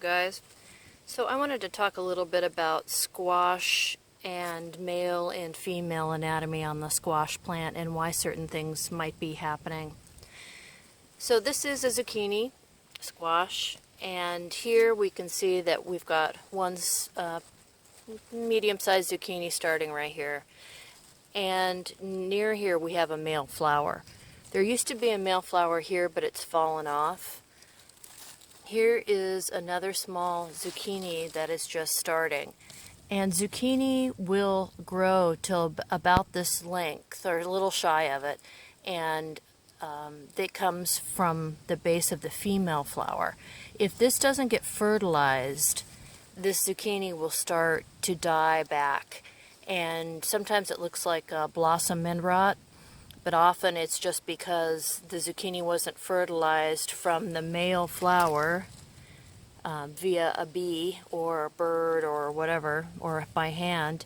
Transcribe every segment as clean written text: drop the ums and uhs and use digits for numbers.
guys. So I wanted to talk a little bit about squash and male and female anatomy on the squash plant and why certain things might be happening. So this is a zucchini squash, and here we can see that we've got one medium-sized zucchini starting right here, and near here we have a male flower. There used to be a male flower here, but it's fallen off. Here is another small zucchini that is just starting. And zucchini will grow till about this length, or a little shy of it, and it comes from the base of the female flower. If this doesn't get fertilized, this zucchini will start to die back. And sometimes it looks like a blossom end rot, but often it's just because the zucchini wasn't fertilized from the male flower via a bee or a bird or whatever, or by hand,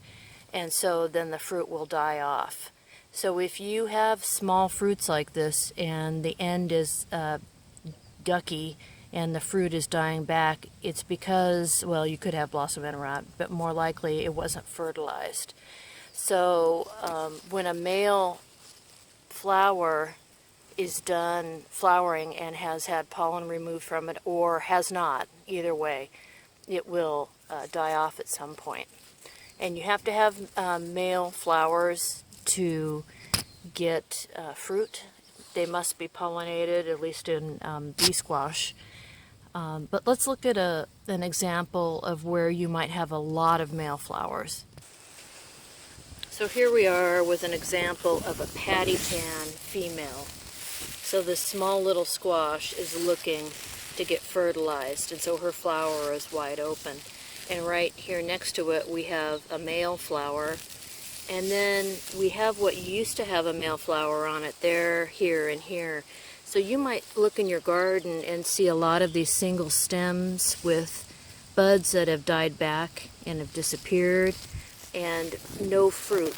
and so then the fruit will die off. So if you have small fruits like this and the end is ducky and the fruit is dying back, it's because, well, you could have blossom end rot, but more likely it wasn't fertilized. So when a male flower is done flowering and has had pollen removed from it, or has not, either way, it will die off at some point. And you have to have male flowers to get fruit. They must be pollinated, at least in bee squash. But let's look at an example of where you might have a lot of male flowers. So here we are with an example of a patty pan female. So this small little squash is looking to get fertilized, and so her flower is wide open. And right here next to it we have a male flower, and then we have what used to have a male flower on it there, here, and here. So you might look in your garden and see a lot of these single stems with buds that have died back and have disappeared, and no fruit.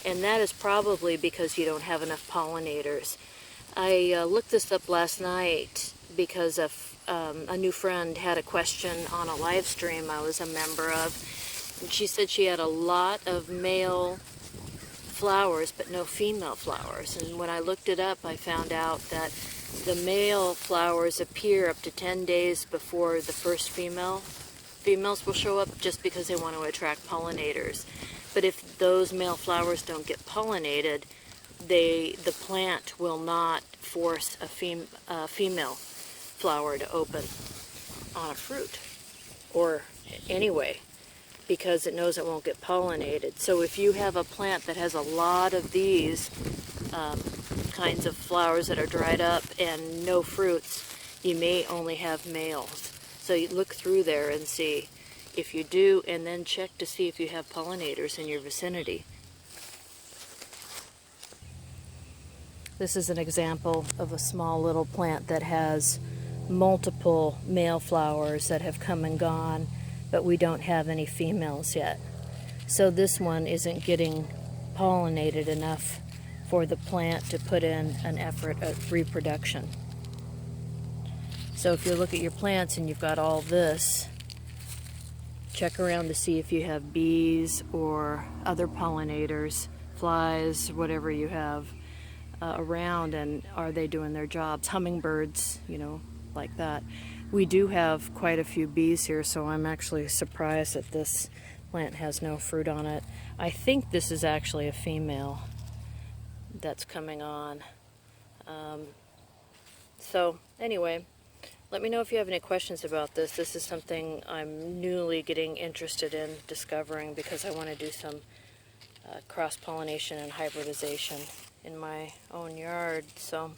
And that is probably because you don't have enough pollinators. I looked this up last night because a new friend had a question on a live stream I was a member of. And she said she had a lot of male flowers but no female flowers. And when I looked it up, I found out that the male flowers appear up to 10 days before the first females will show up, just because they want to attract pollinators. But if those male flowers don't get pollinated, the plant will not force a female flower to open on a fruit, or anyway, because it knows it won't get pollinated. So if you have a plant that has a lot of these kinds of flowers that are dried up and no fruits, you may only have males. So you look through there and see if you do, and then check to see if you have pollinators in your vicinity. This is an example of a small little plant that has multiple male flowers that have come and gone, but we don't have any females yet. So this one isn't getting pollinated enough for the plant to put in an effort at reproduction. So if you look at your plants and you've got all this, check around to see if you have bees or other pollinators, flies, whatever you have around, and are they doing their jobs? Hummingbirds, like that. We do have quite a few bees here, so I'm actually surprised that this plant has no fruit on it. I think this is actually a female that's coming on. So anyway, let me know if you have any questions about this. This is something I'm newly getting interested in discovering, because I want to do some cross-pollination and hybridization in my own yard. So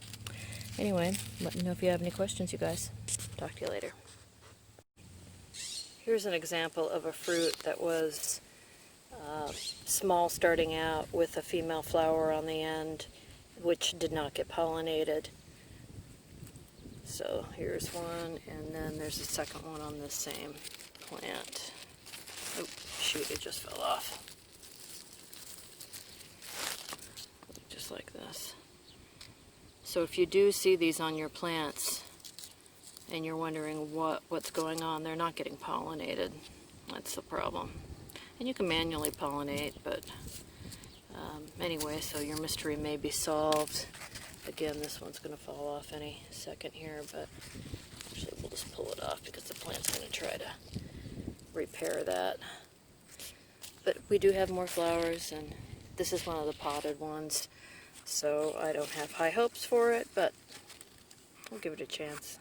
anyway, let me know if you have any questions, you guys. Talk to you later. Here's an example of a fruit that was small starting out with a female flower on the end, which did not get pollinated. So here's one, and then there's a second one on this same plant. Oh, shoot, it just fell off. Just like this. So if you do see these on your plants, and you're wondering what's going on, they're not getting pollinated. That's the problem. And you can manually pollinate, but anyway, so your mystery may be solved. Again, this one's going to fall off any second here, but actually we'll just pull it off because the plant's going to try to repair that. But we do have more flowers, and this is one of the potted ones, so I don't have high hopes for it, but we'll give it a chance.